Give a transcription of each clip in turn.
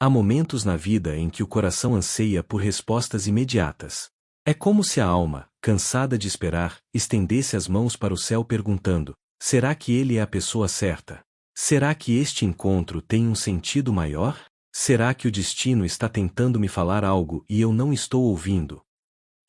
Há momentos na vida em que o coração anseia por respostas imediatas. É como se a alma, cansada de esperar, estendesse as mãos para o céu perguntando: será que ele é a pessoa certa? Será que este encontro tem um sentido maior? Será que o destino está tentando me falar algo e eu não estou ouvindo?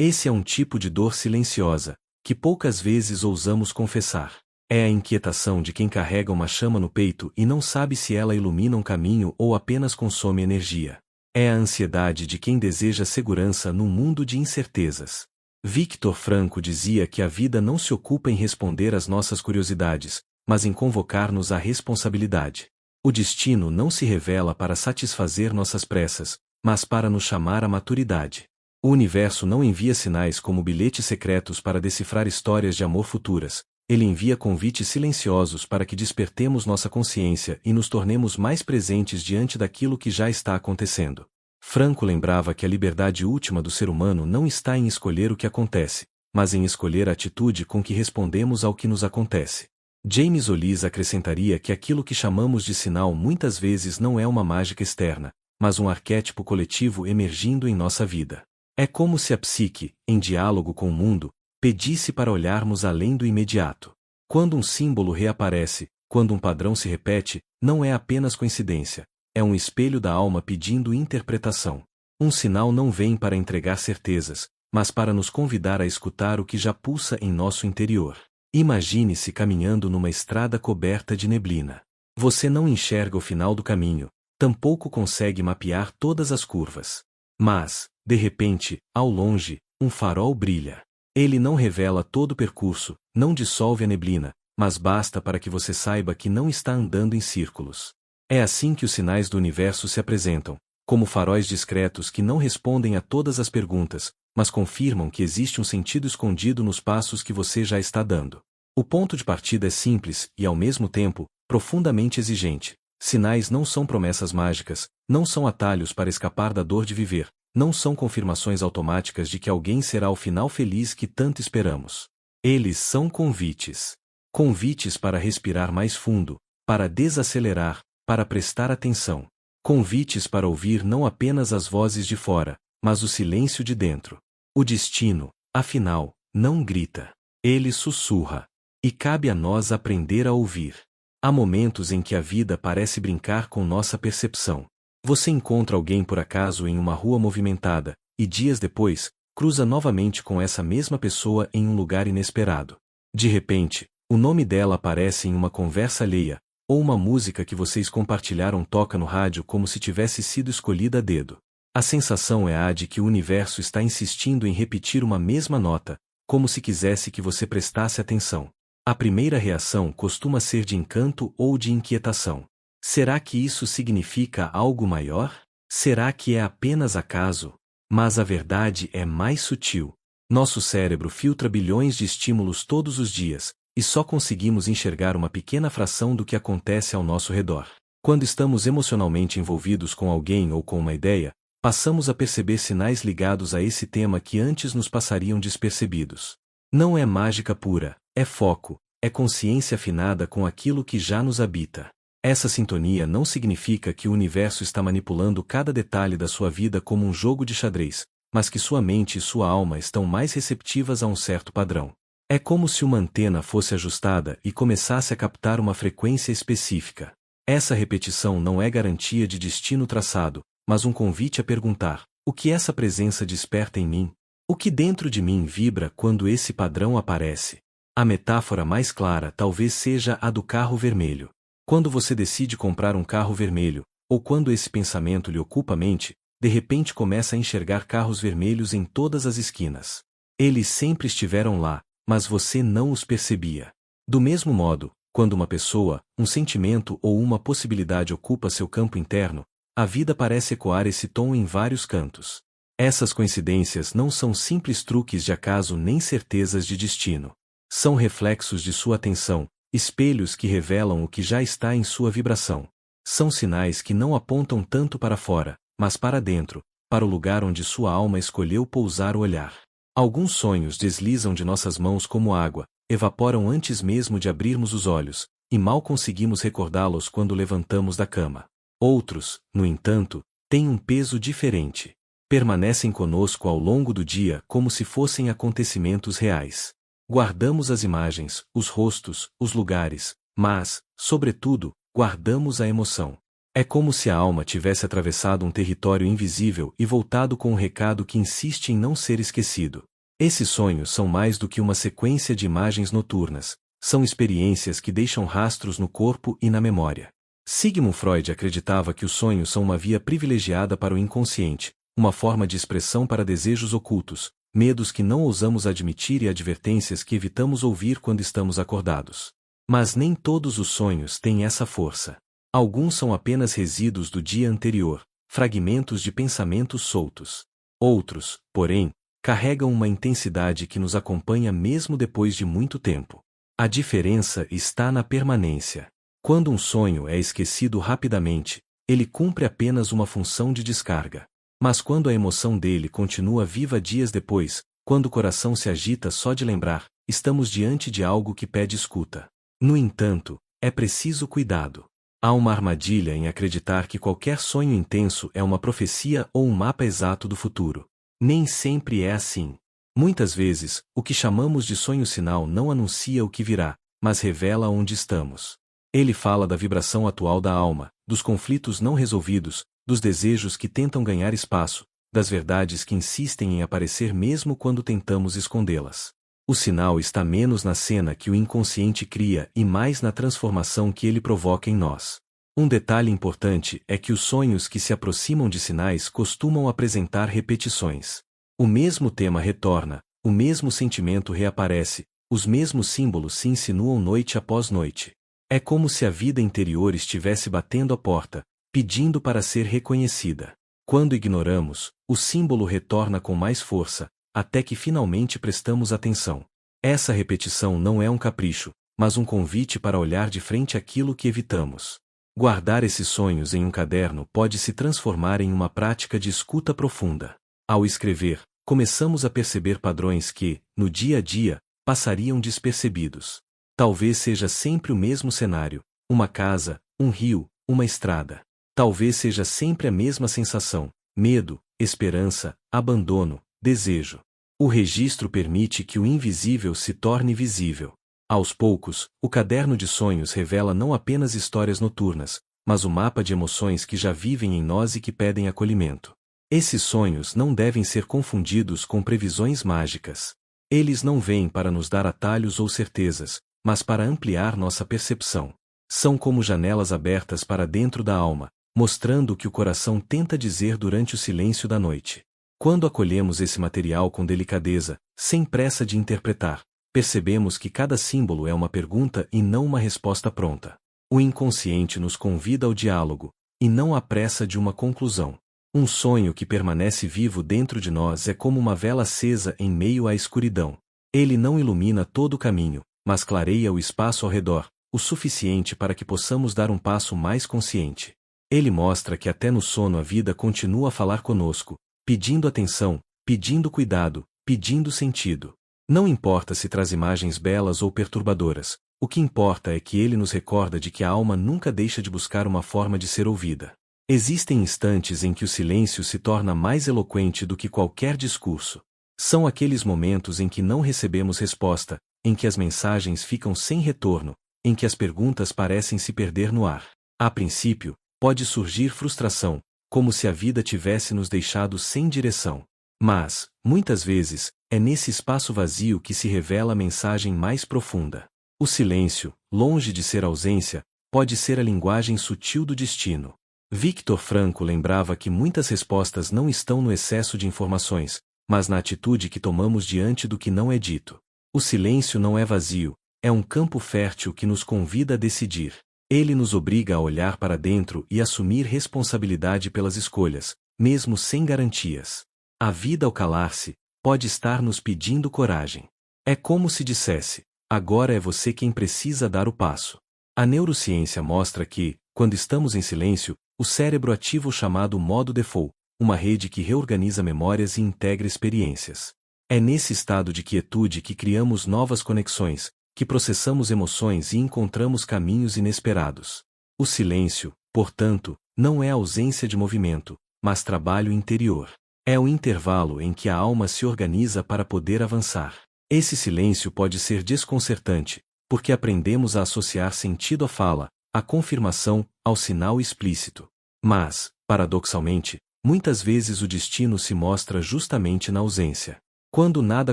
Esse é um tipo de dor silenciosa, que poucas vezes ousamos confessar. É a inquietação de quem carrega uma chama no peito e não sabe se ela ilumina um caminho ou apenas consome energia. É a ansiedade de quem deseja segurança num mundo de incertezas. Victor Frankl dizia que a vida não se ocupa em responder às nossas curiosidades, mas em convocar-nos à responsabilidade. O destino não se revela para satisfazer nossas pressas, mas para nos chamar à maturidade. O universo não envia sinais como bilhetes secretos para decifrar histórias de amor futuras. Ele envia convites silenciosos para que despertemos nossa consciência e nos tornemos mais presentes diante daquilo que já está acontecendo. Frankl lembrava que a liberdade última do ser humano não está em escolher o que acontece, mas em escolher a atitude com que respondemos ao que nos acontece. James Hollis acrescentaria que aquilo que chamamos de sinal muitas vezes não é uma mágica externa, mas um arquétipo coletivo emergindo em nossa vida. É como se a psique, em diálogo com o mundo, pedisse para olharmos além do imediato. Quando um símbolo reaparece, quando um padrão se repete, não é apenas coincidência, é um espelho da alma pedindo interpretação. Um sinal não vem para entregar certezas, mas para nos convidar a escutar o que já pulsa em nosso interior. Imagine-se caminhando numa estrada coberta de neblina. Você não enxerga o final do caminho, tampouco consegue mapear todas as curvas. Mas, de repente, ao longe, um farol brilha. Ele não revela todo o percurso, não dissolve a neblina, mas basta para que você saiba que não está andando em círculos. É assim que os sinais do universo se apresentam, como faróis discretos que não respondem a todas as perguntas, mas confirmam que existe um sentido escondido nos passos que você já está dando. O ponto de partida é simples e, ao mesmo tempo, profundamente exigente. Sinais não são promessas mágicas, não são atalhos para escapar da dor de viver, não são confirmações automáticas de que alguém será o final feliz que tanto esperamos. Eles são convites. Convites para respirar mais fundo, para desacelerar, para prestar atenção. Convites para ouvir não apenas as vozes de fora, mas o silêncio de dentro. O destino, afinal, não grita. Ele sussurra. E cabe a nós aprender a ouvir. Há momentos em que a vida parece brincar com nossa percepção. Você encontra alguém por acaso em uma rua movimentada, e dias depois, cruza novamente com essa mesma pessoa em um lugar inesperado. De repente, o nome dela aparece em uma conversa alheia, ou uma música que vocês compartilharam toca no rádio como se tivesse sido escolhida a dedo. A sensação é a de que o universo está insistindo em repetir uma mesma nota, como se quisesse que você prestasse atenção. A primeira reação costuma ser de encanto ou de inquietação. Será que isso significa algo maior? Será que é apenas acaso? Mas a verdade é mais sutil. Nosso cérebro filtra bilhões de estímulos todos os dias, e só conseguimos enxergar uma pequena fração do que acontece ao nosso redor. Quando estamos emocionalmente envolvidos com alguém ou com uma ideia, passamos a perceber sinais ligados a esse tema que antes nos passariam despercebidos. Não é mágica pura, é foco, é consciência afinada com aquilo que já nos habita. Essa sintonia não significa que o universo está manipulando cada detalhe da sua vida como um jogo de xadrez, mas que sua mente e sua alma estão mais receptivas a um certo padrão. É como se uma antena fosse ajustada e começasse a captar uma frequência específica. Essa repetição não é garantia de destino traçado, mas um convite a perguntar: o que essa presença desperta em mim? O que dentro de mim vibra quando esse padrão aparece? A metáfora mais clara talvez seja a do carro vermelho. Quando você decide comprar um carro vermelho, ou quando esse pensamento lhe ocupa a mente, de repente começa a enxergar carros vermelhos em todas as esquinas. Eles sempre estiveram lá, mas você não os percebia. Do mesmo modo, quando uma pessoa, um sentimento ou uma possibilidade ocupa seu campo interno, a vida parece ecoar esse tom em vários cantos. Essas coincidências não são simples truques de acaso nem certezas de destino. São reflexos de sua atenção, espelhos que revelam o que já está em sua vibração. São sinais que não apontam tanto para fora, mas para dentro, para o lugar onde sua alma escolheu pousar o olhar. Alguns sonhos deslizam de nossas mãos como água, evaporam antes mesmo de abrirmos os olhos, e mal conseguimos recordá-los quando levantamos da cama. Outros, no entanto, têm um peso diferente. Permanecem conosco ao longo do dia como se fossem acontecimentos reais. Guardamos as imagens, os rostos, os lugares, mas, sobretudo, guardamos a emoção. É como se a alma tivesse atravessado um território invisível e voltado com um recado que insiste em não ser esquecido. Esses sonhos são mais do que uma sequência de imagens noturnas, são experiências que deixam rastros no corpo e na memória. Sigmund Freud acreditava que os sonhos são uma via privilegiada para o inconsciente, uma forma de expressão para desejos ocultos, medos que não ousamos admitir e advertências que evitamos ouvir quando estamos acordados. Mas nem todos os sonhos têm essa força. Alguns são apenas resíduos do dia anterior, fragmentos de pensamentos soltos. Outros, porém, carregam uma intensidade que nos acompanha mesmo depois de muito tempo. A diferença está na permanência. Quando um sonho é esquecido rapidamente, ele cumpre apenas uma função de descarga. Mas quando a emoção dele continua viva dias depois, quando o coração se agita só de lembrar, estamos diante de algo que pede escuta. No entanto, é preciso cuidado. Há uma armadilha em acreditar que qualquer sonho intenso é uma profecia ou um mapa exato do futuro. Nem sempre é assim. Muitas vezes, o que chamamos de sonho-sinal não anuncia o que virá, mas revela onde estamos. Ele fala da vibração atual da alma, dos conflitos não resolvidos, dos desejos que tentam ganhar espaço, das verdades que insistem em aparecer mesmo quando tentamos escondê-las. O sinal está menos na cena que o inconsciente cria e mais na transformação que ele provoca em nós. Um detalhe importante é que os sonhos que se aproximam de sinais costumam apresentar repetições. O mesmo tema retorna, o mesmo sentimento reaparece, os mesmos símbolos se insinuam noite após noite. É como se a vida interior estivesse batendo a porta, pedindo para ser reconhecida. Quando ignoramos, o símbolo retorna com mais força, até que finalmente prestamos atenção. Essa repetição não é um capricho, mas um convite para olhar de frente aquilo que evitamos. Guardar esses sonhos em um caderno pode se transformar em uma prática de escuta profunda. Ao escrever, começamos a perceber padrões que, no dia a dia, passariam despercebidos. Talvez seja sempre o mesmo cenário, uma casa, um rio, uma estrada. Talvez seja sempre a mesma sensação, medo, esperança, abandono, desejo. O registro permite que o invisível se torne visível. Aos poucos, o caderno de sonhos revela não apenas histórias noturnas, mas o mapa de emoções que já vivem em nós e que pedem acolhimento. Esses sonhos não devem ser confundidos com previsões mágicas. Eles não vêm para nos dar atalhos ou certezas, mas para ampliar nossa percepção. São como janelas abertas para dentro da alma, mostrando o que o coração tenta dizer durante o silêncio da noite. Quando acolhemos esse material com delicadeza, sem pressa de interpretar, percebemos que cada símbolo é uma pergunta e não uma resposta pronta. O inconsciente nos convida ao diálogo, e não à pressa de uma conclusão. Um sonho que permanece vivo dentro de nós é como uma vela acesa em meio à escuridão. Ele não ilumina todo o caminho, mas clareia o espaço ao redor, o suficiente para que possamos dar um passo mais consciente. Ele mostra que até no sono a vida continua a falar conosco, pedindo atenção, pedindo cuidado, pedindo sentido. Não importa se traz imagens belas ou perturbadoras, o que importa é que ele nos recorda de que a alma nunca deixa de buscar uma forma de ser ouvida. Existem instantes em que o silêncio se torna mais eloquente do que qualquer discurso. São aqueles momentos em que não recebemos resposta, em que as mensagens ficam sem retorno, em que as perguntas parecem se perder no ar. A princípio, pode surgir frustração, como se a vida tivesse nos deixado sem direção. Mas, muitas vezes, é nesse espaço vazio que se revela a mensagem mais profunda. O silêncio, longe de ser ausência, pode ser a linguagem sutil do destino. Viktor Frankl lembrava que muitas respostas não estão no excesso de informações, mas na atitude que tomamos diante do que não é dito. O silêncio não é vazio, é um campo fértil que nos convida a decidir. Ele nos obriga a olhar para dentro e assumir responsabilidade pelas escolhas, mesmo sem garantias. A vida ao calar-se, pode estar nos pedindo coragem. É como se dissesse, agora é você quem precisa dar o passo. A neurociência mostra que, quando estamos em silêncio, o cérebro ativa o chamado modo default, uma rede que reorganiza memórias e integra experiências. É nesse estado de quietude que criamos novas conexões, que processamos emoções e encontramos caminhos inesperados. O silêncio, portanto, não é ausência de movimento, mas trabalho interior. É o intervalo em que a alma se organiza para poder avançar. Esse silêncio pode ser desconcertante, porque aprendemos a associar sentido à fala, à confirmação, ao sinal explícito. Mas, paradoxalmente, muitas vezes o destino se mostra justamente na ausência. Quando nada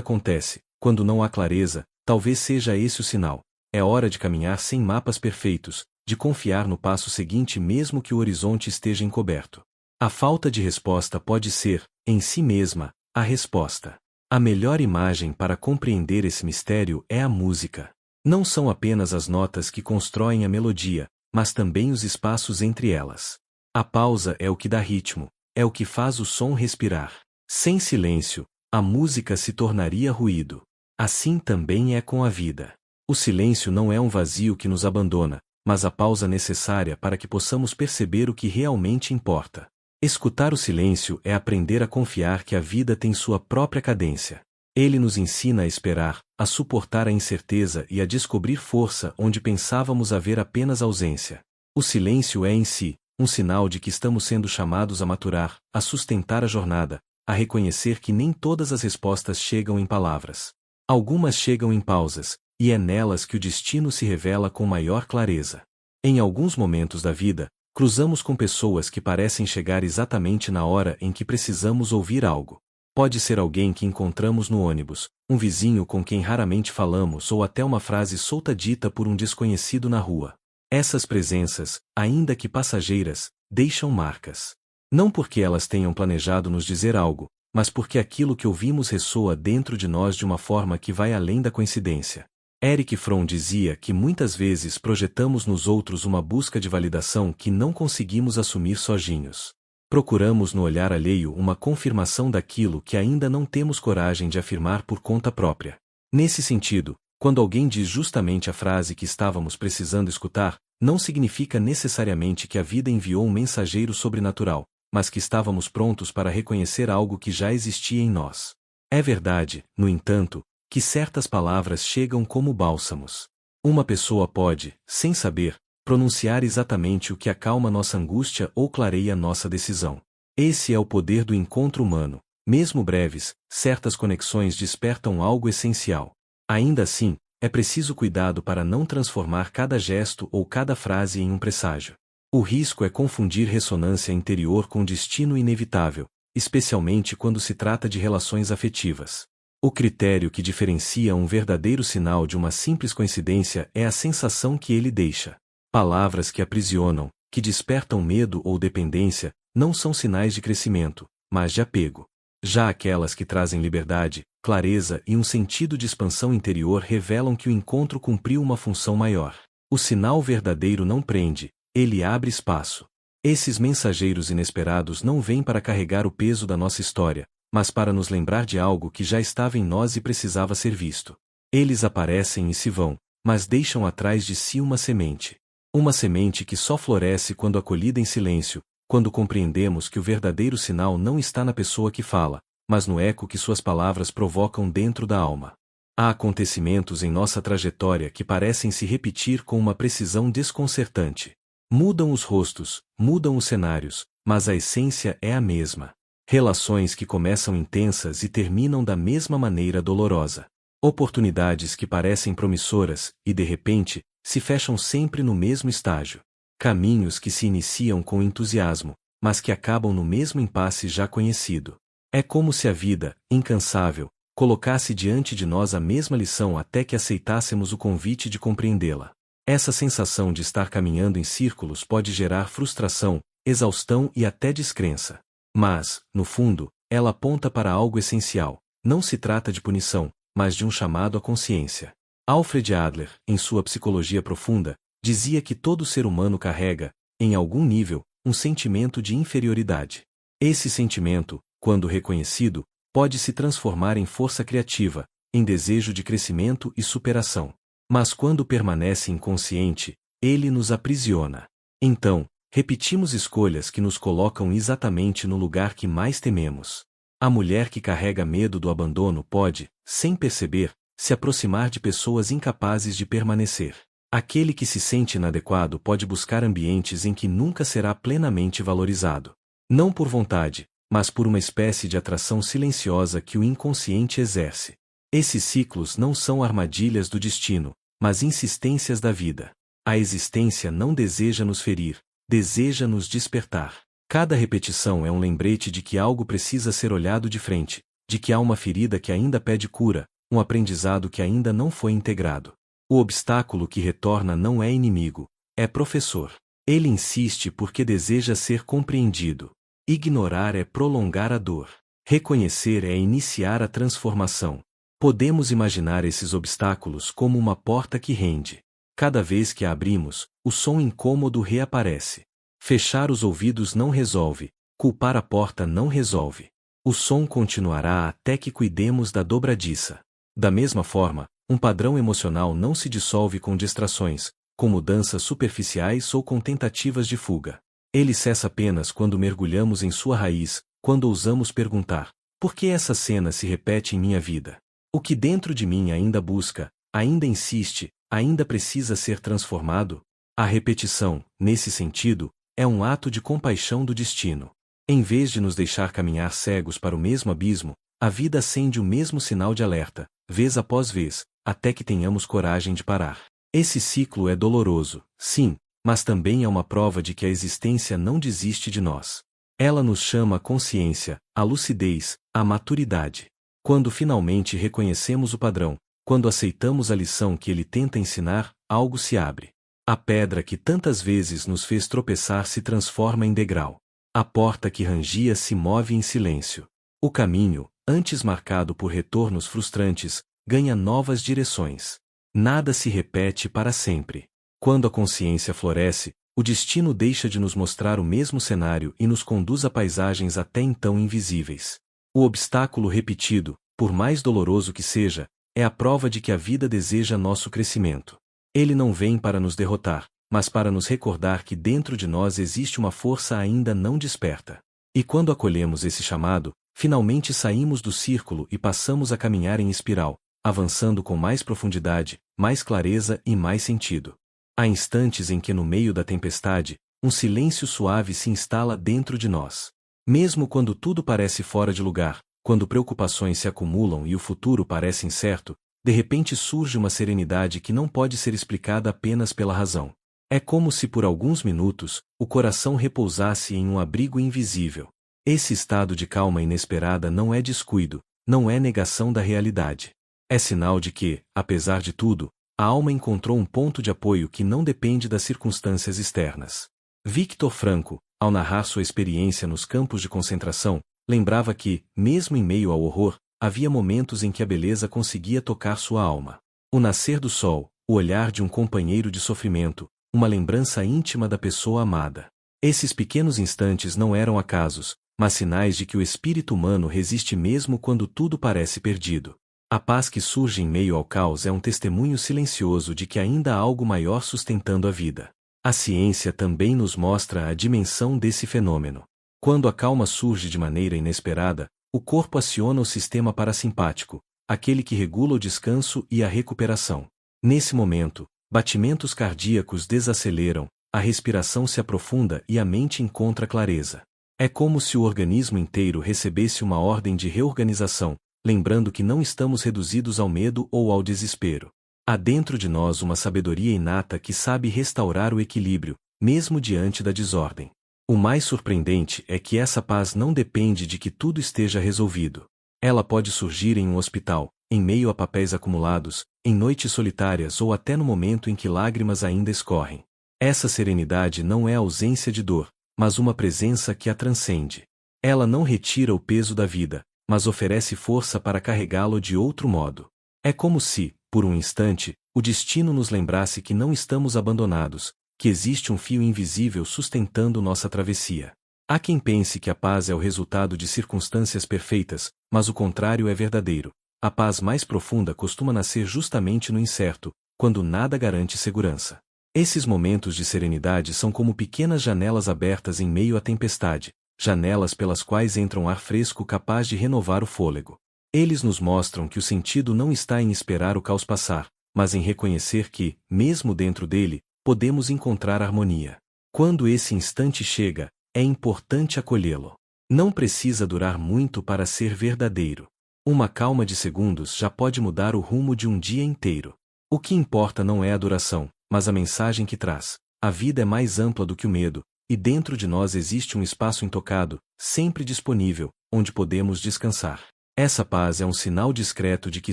acontece, quando não há clareza, talvez seja esse o sinal. É hora de caminhar sem mapas perfeitos, de confiar no passo seguinte mesmo que o horizonte esteja encoberto. A falta de resposta pode ser, em si mesma, a resposta. A melhor imagem para compreender esse mistério é a música. Não são apenas as notas que constroem a melodia, mas também os espaços entre elas. A pausa é o que dá ritmo, é o que faz o som respirar. Sem silêncio, a música se tornaria ruído. Assim também é com a vida. O silêncio não é um vazio que nos abandona, mas a pausa necessária para que possamos perceber o que realmente importa. Escutar o silêncio é aprender a confiar que a vida tem sua própria cadência. Ele nos ensina a esperar, a suportar a incerteza e a descobrir força onde pensávamos haver apenas ausência. O silêncio é em si um sinal de que estamos sendo chamados a maturar, a sustentar a jornada, a reconhecer que nem todas as respostas chegam em palavras. Algumas chegam em pausas, e é nelas que o destino se revela com maior clareza. Em alguns momentos da vida, cruzamos com pessoas que parecem chegar exatamente na hora em que precisamos ouvir algo. Pode ser alguém que encontramos no ônibus, um vizinho com quem raramente falamos ou até uma frase solta dita por um desconhecido na rua. Essas presenças, ainda que passageiras, deixam marcas. Não porque elas tenham planejado nos dizer algo, mas porque aquilo que ouvimos ressoa dentro de nós de uma forma que vai além da coincidência. Erich Fromm dizia que muitas vezes projetamos nos outros uma busca de validação que não conseguimos assumir sozinhos. Procuramos no olhar alheio uma confirmação daquilo que ainda não temos coragem de afirmar por conta própria. Nesse sentido, quando alguém diz justamente a frase que estávamos precisando escutar, não significa necessariamente que a vida enviou um mensageiro sobrenatural, mas que estávamos prontos para reconhecer algo que já existia em nós. É verdade, no entanto, que certas palavras chegam como bálsamos. Uma pessoa pode, sem saber, pronunciar exatamente o que acalma nossa angústia ou clareia nossa decisão. Esse é o poder do encontro humano. Mesmo breves, certas conexões despertam algo essencial. Ainda assim, é preciso cuidado para não transformar cada gesto ou cada frase em um presságio. O risco é confundir ressonância interior com destino inevitável, especialmente quando se trata de relações afetivas. O critério que diferencia um verdadeiro sinal de uma simples coincidência é a sensação que ele deixa. Palavras que aprisionam, que despertam medo ou dependência, não são sinais de crescimento, mas de apego. Já aquelas que trazem liberdade, clareza e um sentido de expansão interior revelam que o encontro cumpriu uma função maior. O sinal verdadeiro não prende, ele abre espaço. Esses mensageiros inesperados não vêm para carregar o peso da nossa história, mas para nos lembrar de algo que já estava em nós e precisava ser visto. Eles aparecem e se vão, mas deixam atrás de si uma semente. Uma semente que só floresce quando acolhida em silêncio, quando compreendemos que o verdadeiro sinal não está na pessoa que fala, mas no eco que suas palavras provocam dentro da alma. Há acontecimentos em nossa trajetória que parecem se repetir com uma precisão desconcertante. Mudam os rostos, mudam os cenários, mas a essência é a mesma. Relações que começam intensas e terminam da mesma maneira dolorosa. Oportunidades que parecem promissoras e, de repente, se fecham sempre no mesmo estágio. Caminhos que se iniciam com entusiasmo, mas que acabam no mesmo impasse já conhecido. É como se a vida, incansável, colocasse diante de nós a mesma lição até que aceitássemos o convite de compreendê-la. Essa sensação de estar caminhando em círculos pode gerar frustração, exaustão e até descrença. Mas, no fundo, ela aponta para algo essencial. Não se trata de punição, mas de um chamado à consciência. Alfred Adler, em sua Psicologia Profunda, dizia que todo ser humano carrega, em algum nível, um sentimento de inferioridade. Esse sentimento, quando reconhecido, pode se transformar em força criativa, em desejo de crescimento e superação. Mas quando permanece inconsciente, ele nos aprisiona. Então, repetimos escolhas que nos colocam exatamente no lugar que mais tememos. A mulher que carrega medo do abandono pode, sem perceber, se aproximar de pessoas incapazes de permanecer. Aquele que se sente inadequado pode buscar ambientes em que nunca será plenamente valorizado. Não por vontade, mas por uma espécie de atração silenciosa que o inconsciente exerce. Esses ciclos não são armadilhas do destino, mas insistências da vida. A existência não deseja nos ferir, deseja nos despertar. Cada repetição é um lembrete de que algo precisa ser olhado de frente, de que há uma ferida que ainda pede cura, um aprendizado que ainda não foi integrado. O obstáculo que retorna não é inimigo, é professor. Ele insiste porque deseja ser compreendido. Ignorar é prolongar a dor. Reconhecer é iniciar a transformação. Podemos imaginar esses obstáculos como uma porta que rende. Cada vez que a abrimos, o som incômodo reaparece. Fechar os ouvidos não resolve, culpar a porta não resolve. O som continuará até que cuidemos da dobradiça. Da mesma forma, um padrão emocional não se dissolve com distrações, com mudanças superficiais ou com tentativas de fuga. Ele cessa apenas quando mergulhamos em sua raiz, quando ousamos perguntar: por que essa cena se repete em minha vida? O que dentro de mim ainda busca, ainda insiste, ainda precisa ser transformado? A repetição, nesse sentido, é um ato de compaixão do destino. Em vez de nos deixar caminhar cegos para o mesmo abismo, a vida acende o mesmo sinal de alerta, vez após vez, até que tenhamos coragem de parar. Esse ciclo é doloroso, sim, mas também é uma prova de que a existência não desiste de nós. Ela nos chama a consciência, a lucidez, a maturidade. Quando finalmente reconhecemos o padrão, quando aceitamos a lição que ele tenta ensinar, algo se abre. A pedra que tantas vezes nos fez tropeçar se transforma em degrau. A porta que rangia se move em silêncio. O caminho, antes marcado por retornos frustrantes, ganha novas direções. Nada se repete para sempre. Quando a consciência floresce, o destino deixa de nos mostrar o mesmo cenário e nos conduz a paisagens até então invisíveis. O obstáculo repetido, por mais doloroso que seja, é a prova de que a vida deseja nosso crescimento. Ele não vem para nos derrotar, mas para nos recordar que dentro de nós existe uma força ainda não desperta. E quando acolhemos esse chamado, finalmente saímos do círculo e passamos a caminhar em espiral, avançando com mais profundidade, mais clareza e mais sentido. Há instantes em que no meio da tempestade, um silêncio suave se instala dentro de nós. Mesmo quando tudo parece fora de lugar, quando preocupações se acumulam e o futuro parece incerto, de repente surge uma serenidade que não pode ser explicada apenas pela razão. É como se por alguns minutos, o coração repousasse em um abrigo invisível. Esse estado de calma inesperada não é descuido, não é negação da realidade. É sinal de que, apesar de tudo, a alma encontrou um ponto de apoio que não depende das circunstâncias externas. Viktor Frankl, ao narrar sua experiência nos campos de concentração, lembrava que, mesmo em meio ao horror, havia momentos em que a beleza conseguia tocar sua alma. O nascer do sol, o olhar de um companheiro de sofrimento, uma lembrança íntima da pessoa amada. Esses pequenos instantes não eram acasos, mas sinais de que o espírito humano resiste mesmo quando tudo parece perdido. A paz que surge em meio ao caos é um testemunho silencioso de que ainda há algo maior sustentando a vida. A ciência também nos mostra a dimensão desse fenômeno. Quando a calma surge de maneira inesperada, o corpo aciona o sistema parasimpático, aquele que regula o descanso e a recuperação. Nesse momento, batimentos cardíacos desaceleram, a respiração se aprofunda e a mente encontra clareza. É como se o organismo inteiro recebesse uma ordem de reorganização, lembrando que não estamos reduzidos ao medo ou ao desespero. Há dentro de nós uma sabedoria inata que sabe restaurar o equilíbrio, mesmo diante da desordem. O mais surpreendente é que essa paz não depende de que tudo esteja resolvido. Ela pode surgir em um hospital, em meio a papéis acumulados, em noites solitárias ou até no momento em que lágrimas ainda escorrem. Essa serenidade não é ausência de dor, mas uma presença que a transcende. Ela não retira o peso da vida, mas oferece força para carregá-lo de outro modo. É como se, por um instante, o destino nos lembrasse que não estamos abandonados, que existe um fio invisível sustentando nossa travessia. Há quem pense que a paz é o resultado de circunstâncias perfeitas, mas o contrário é verdadeiro. A paz mais profunda costuma nascer justamente no incerto, quando nada garante segurança. Esses momentos de serenidade são como pequenas janelas abertas em meio à tempestade, janelas pelas quais entra um ar fresco capaz de renovar o fôlego. Eles nos mostram que o sentido não está em esperar o caos passar, mas em reconhecer que, mesmo dentro dele, podemos encontrar harmonia. Quando esse instante chega, é importante acolhê-lo. Não precisa durar muito para ser verdadeiro. Uma calma de segundos já pode mudar o rumo de um dia inteiro. O que importa não é a duração, mas a mensagem que traz. A vida é mais ampla do que o medo, e dentro de nós existe um espaço intocado, sempre disponível, onde podemos descansar. Essa paz é um sinal discreto de que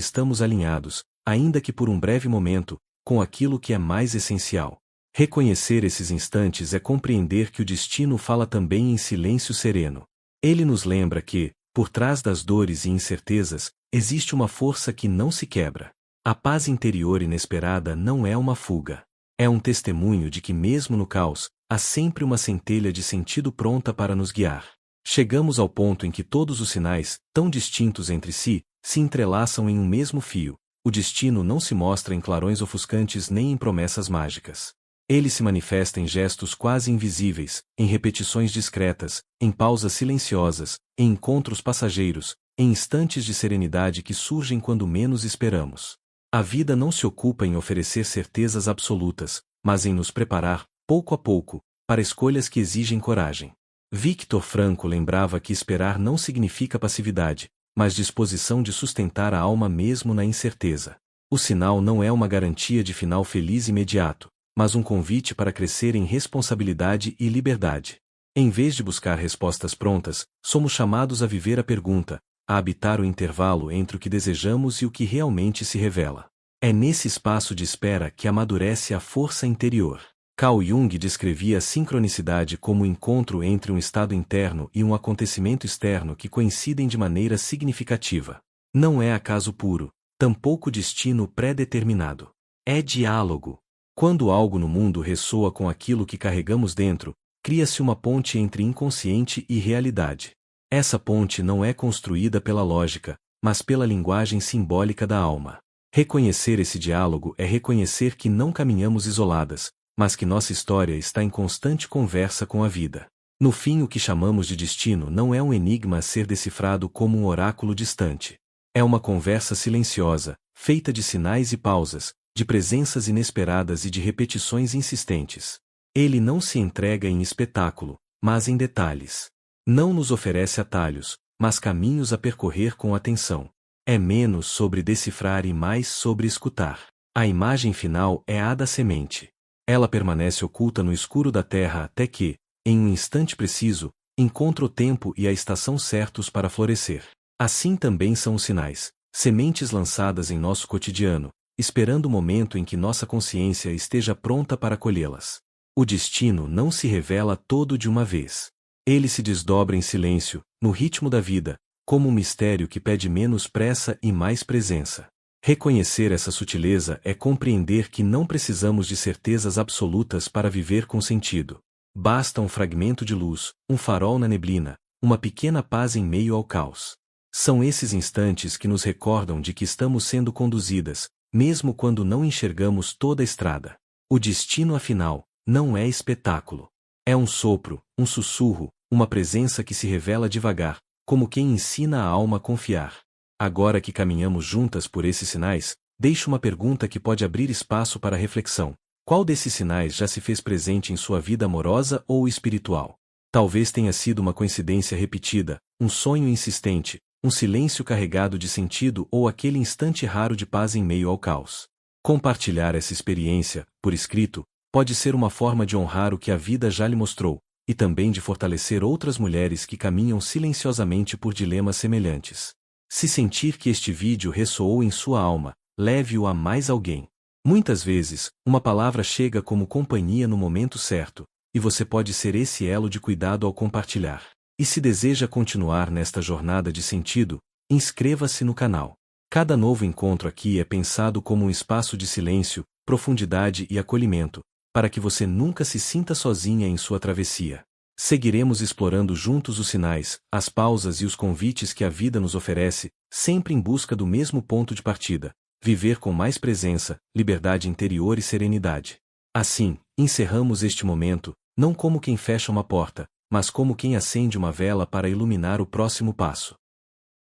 estamos alinhados, ainda que por um breve momento, com aquilo que é mais essencial. Reconhecer esses instantes é compreender que o destino fala também em silêncio sereno. Ele nos lembra que, por trás das dores e incertezas, existe uma força que não se quebra. A paz interior inesperada não é uma fuga. É um testemunho de que mesmo no caos, há sempre uma centelha de sentido pronta para nos guiar. Chegamos ao ponto em que todos os sinais, tão distintos entre si, se entrelaçam em um mesmo fio. O destino não se mostra em clarões ofuscantes nem em promessas mágicas. Ele se manifesta em gestos quase invisíveis, em repetições discretas, em pausas silenciosas, em encontros passageiros, em instantes de serenidade que surgem quando menos esperamos. A vida não se ocupa em oferecer certezas absolutas, mas em nos preparar, pouco a pouco, para escolhas que exigem coragem. Viktor Frankl lembrava que esperar não significa passividade, mas disposição de sustentar a alma mesmo na incerteza. O sinal não é uma garantia de final feliz imediato, mas um convite para crescer em responsabilidade e liberdade. Em vez de buscar respostas prontas, somos chamados a viver a pergunta, a habitar o intervalo entre o que desejamos e o que realmente se revela. É nesse espaço de espera que amadurece a força interior. Carl Jung descrevia a sincronicidade como o encontro entre um estado interno e um acontecimento externo que coincidem de maneira significativa. Não é acaso puro, tampouco destino pré-determinado. É diálogo. Quando algo no mundo ressoa com aquilo que carregamos dentro, cria-se uma ponte entre inconsciente e realidade. Essa ponte não é construída pela lógica, mas pela linguagem simbólica da alma. Reconhecer esse diálogo é reconhecer que não caminhamos isoladas, mas que nossa história está em constante conversa com a vida. No fim, o que chamamos de destino não é um enigma a ser decifrado como um oráculo distante. É uma conversa silenciosa, feita de sinais e pausas, de presenças inesperadas e de repetições insistentes. Ele não se entrega em espetáculo, mas em detalhes. Não nos oferece atalhos, mas caminhos a percorrer com atenção. É menos sobre decifrar e mais sobre escutar. A imagem final é a da semente. Ela permanece oculta no escuro da terra até que, em um instante preciso, encontra o tempo e a estação certos para florescer. Assim também são os sinais, sementes lançadas em nosso cotidiano, esperando o momento em que nossa consciência esteja pronta para colhê-las. O destino não se revela todo de uma vez. Ele se desdobra em silêncio, no ritmo da vida, como um mistério que pede menos pressa e mais presença. Reconhecer essa sutileza é compreender que não precisamos de certezas absolutas para viver com sentido. Basta um fragmento de luz, um farol na neblina, uma pequena paz em meio ao caos. São esses instantes que nos recordam de que estamos sendo conduzidas, mesmo quando não enxergamos toda a estrada. O destino, afinal, não é espetáculo. É um sopro, um sussurro, uma presença que se revela devagar, como quem ensina a alma a confiar. Agora que caminhamos juntas por esses sinais, deixo uma pergunta que pode abrir espaço para reflexão. Qual desses sinais já se fez presente em sua vida amorosa ou espiritual? Talvez tenha sido uma coincidência repetida, um sonho insistente, um silêncio carregado de sentido ou aquele instante raro de paz em meio ao caos. Compartilhar essa experiência, por escrito, pode ser uma forma de honrar o que a vida já lhe mostrou, e também de fortalecer outras mulheres que caminham silenciosamente por dilemas semelhantes. Se sentir que este vídeo ressoou em sua alma, leve-o a mais alguém. Muitas vezes, uma palavra chega como companhia no momento certo, e você pode ser esse elo de cuidado ao compartilhar. E se deseja continuar nesta jornada de sentido, inscreva-se no canal. Cada novo encontro aqui é pensado como um espaço de silêncio, profundidade e acolhimento, para que você nunca se sinta sozinha em sua travessia. Seguiremos explorando juntos os sinais, as pausas e os convites que a vida nos oferece, sempre em busca do mesmo ponto de partida: viver com mais presença, liberdade interior e serenidade. Assim, encerramos este momento, não como quem fecha uma porta, mas como quem acende uma vela para iluminar o próximo passo.